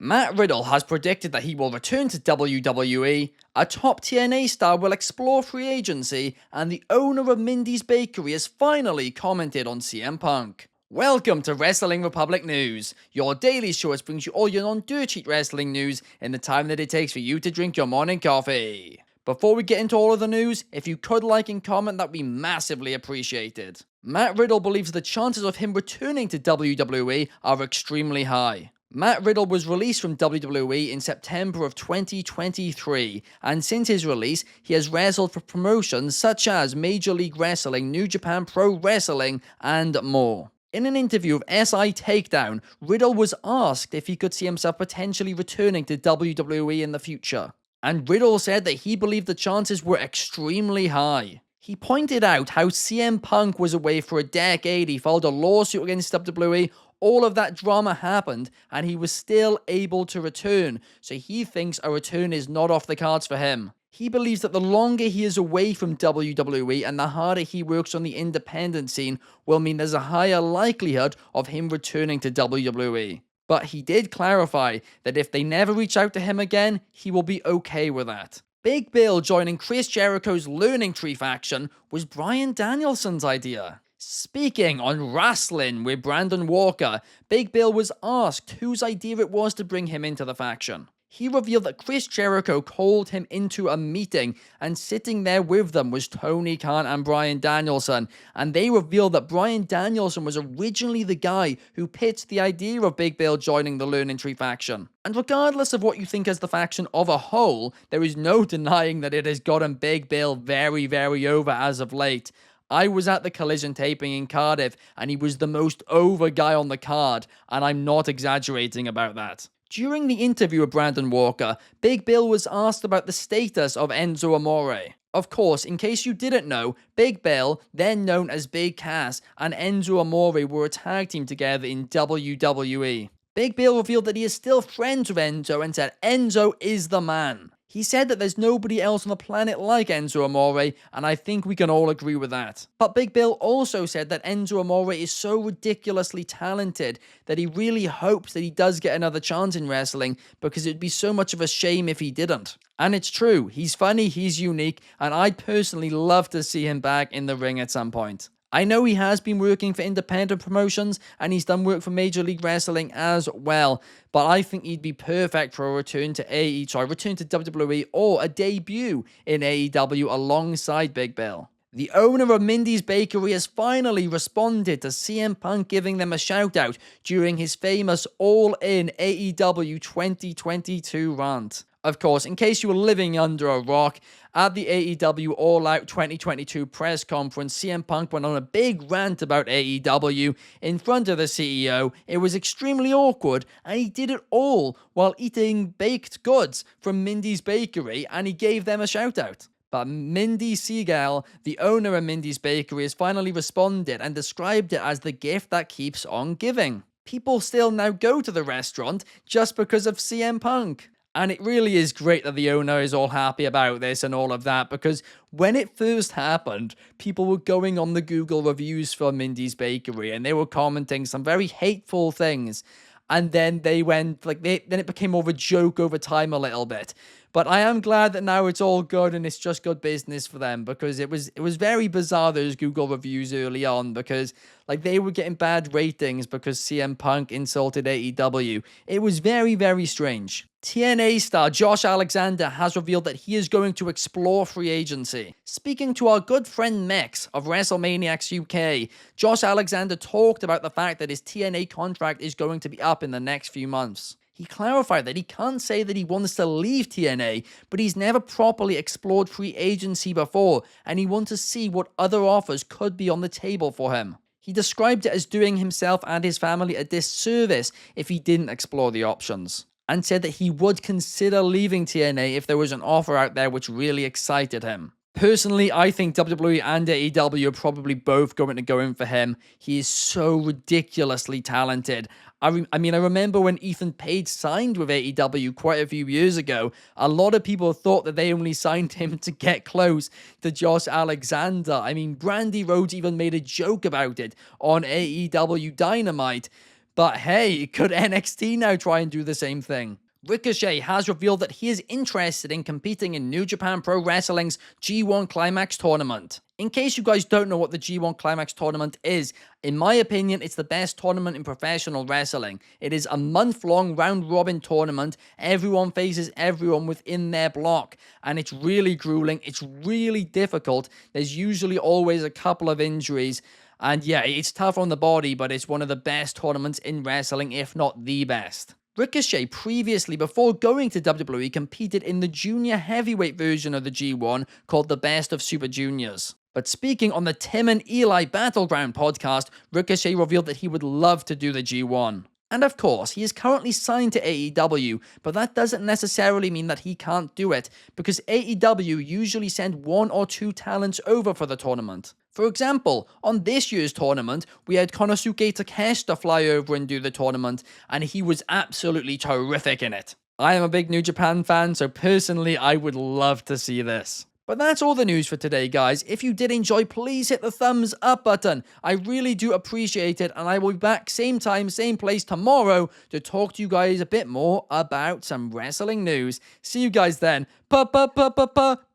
Matt Riddle has predicted that he will return to WWE, a top TNA star will explore free agency, and the owner of Mindys Bakery has finally commented on CM Punk. Welcome to Wrestling Republic News, your daily show that brings you all your non-dirt sheet wrestling news in the time that it takes for you to drink your morning coffee. Before we get into all of the news, if you could like and comment, that would be massively appreciated. Matt Riddle believes the chances of him returning to WWE are extremely high. Matt Riddle was released from WWE in September of 2023, and since his release, he has wrestled for promotions such as Major League Wrestling, New Japan Pro Wrestling, and more. In an interview of SI Takedown, Riddle was asked if he could see himself potentially returning to WWE in the future. And Riddle said that he believed the chances were extremely high. He pointed out how CM Punk was away for a decade, he filed a lawsuit against WWE, all of that drama happened, and he was still able to return, so he thinks a return is not off the cards for him. He believes that the longer he is away from WWE and the harder he works on the independent scene will mean there's a higher likelihood of him returning to WWE. But he did clarify that if they never reach out to him again, he will be okay with that. Big Bill joining Chris Jericho's Learning Tree faction was Bryan Danielson's idea. Speaking on wrestling with Brandon Walker, Big Bill was asked whose idea it was to bring him into the faction. He revealed that Chris Jericho called him into a meeting, and sitting there with them was Tony Khan and Bryan Danielson, and they revealed that Bryan Danielson was originally the guy who pitched the idea of Big Bill joining the Learning Tree faction. And regardless of what you think as the faction of a whole, there is no denying that it has gotten Big Bill very, very over as of late. I was at the Collision taping in Cardiff, and he was the most over guy on the card, and I'm not exaggerating about that. During the interview with Brandon Walker, Big Bill was asked about the status of Enzo Amore. Of course, in case you didn't know, Big Bill, then known as Big Cass, and Enzo Amore were a tag team together in WWE. Big Bill revealed that he is still friends with Enzo and said Enzo is the man. He said that there's nobody else on the planet like Enzo Amore, and I think we can all agree with that. But Big Bill also said that Enzo Amore is so ridiculously talented that he really hopes that he does get another chance in wrestling, because it'd be so much of a shame if he didn't. And it's true, he's funny, he's unique, and I'd personally love to see him back in the ring at some point. I know he has been working for independent promotions, and he's done work for Major League Wrestling as well, but I think he'd be perfect for a return to WWE or a debut in AEW alongside Big Bill. The owner of Mindys Bakery has finally responded to CM Punk giving them a shout out during his famous All In AEW 2022 rant. Of course, in case you were living under a rock, at the AEW All Out 2022 press conference, CM Punk went on a big rant about AEW in front of the CEO. It was extremely awkward, and he did it all while eating baked goods from Mindys Bakery, and he gave them a shout out. But Mindy Seagal, the owner of Mindys Bakery, has finally responded and described it as the gift that keeps on giving. People still now go to the restaurant just because of CM Punk. And it really is great that the owner is all happy about this and all of that, because when it first happened, people were going on the Google reviews for Mindys Bakery and they were commenting some very hateful things. And then they went, then it became more of a joke over time a little bit. But I am glad that now it's all good and it's just good business for them, because it was very bizarre, those Google reviews early on, because they were getting bad ratings because CM Punk insulted AEW. It was very, very strange. TNA star Josh Alexander has revealed that he is going to explore free agency. Speaking to our good friend Mex of WrestleManiacs UK, Josh Alexander talked about the fact that his TNA contract is going to be up in the next few months. He clarified that he can't say that he wants to leave TNA, but he's never properly explored free agency before, and he wants to see what other offers could be on the table for him. He described it as doing himself and his family a disservice if he didn't explore the options, and said that he would consider leaving TNA if there was an offer out there which really excited him. Personally, I think WWE and AEW are probably both going to go in for him. He is so ridiculously talented. I remember when Ethan Page signed with AEW quite a few years ago, a lot of people thought that they only signed him to get close to Josh Alexander. Brandy Rhodes even made a joke about it on AEW Dynamite. But hey, could NXT now try and do the same thing? Ricochet has revealed that he is interested in competing in New Japan Pro Wrestling's G1 Climax tournament. In case you guys don't know what the G1 Climax tournament is, in my opinion, it's the best tournament in professional wrestling. It is a month-long round-robin tournament. Everyone faces everyone within their block, and it's really grueling. It's really difficult. There's usually always a couple of injuries, and yeah, it's tough on the body, but it's one of the best tournaments in wrestling, if not the best. Ricochet previously, before going to WWE, competed in the junior heavyweight version of the G1 called the Best of Super Juniors. But speaking on the Tim and Eli Battleground podcast, Ricochet revealed that he would love to do the G1. And of course, he is currently signed to AEW, but that doesn't necessarily mean that he can't do it, because AEW usually send 1 or 2 talents over for the tournament. For example, on this year's tournament, we had Konosuke Takeshita fly over and do the tournament, and he was absolutely terrific in it. I am a big New Japan fan, so personally, I would love to see this. But that's all the news for today, guys. If you did enjoy, please hit the thumbs up button. I really do appreciate it, and I will be back same time, same place tomorrow to talk to you guys a bit more about some wrestling news. See you guys then.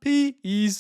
Peace.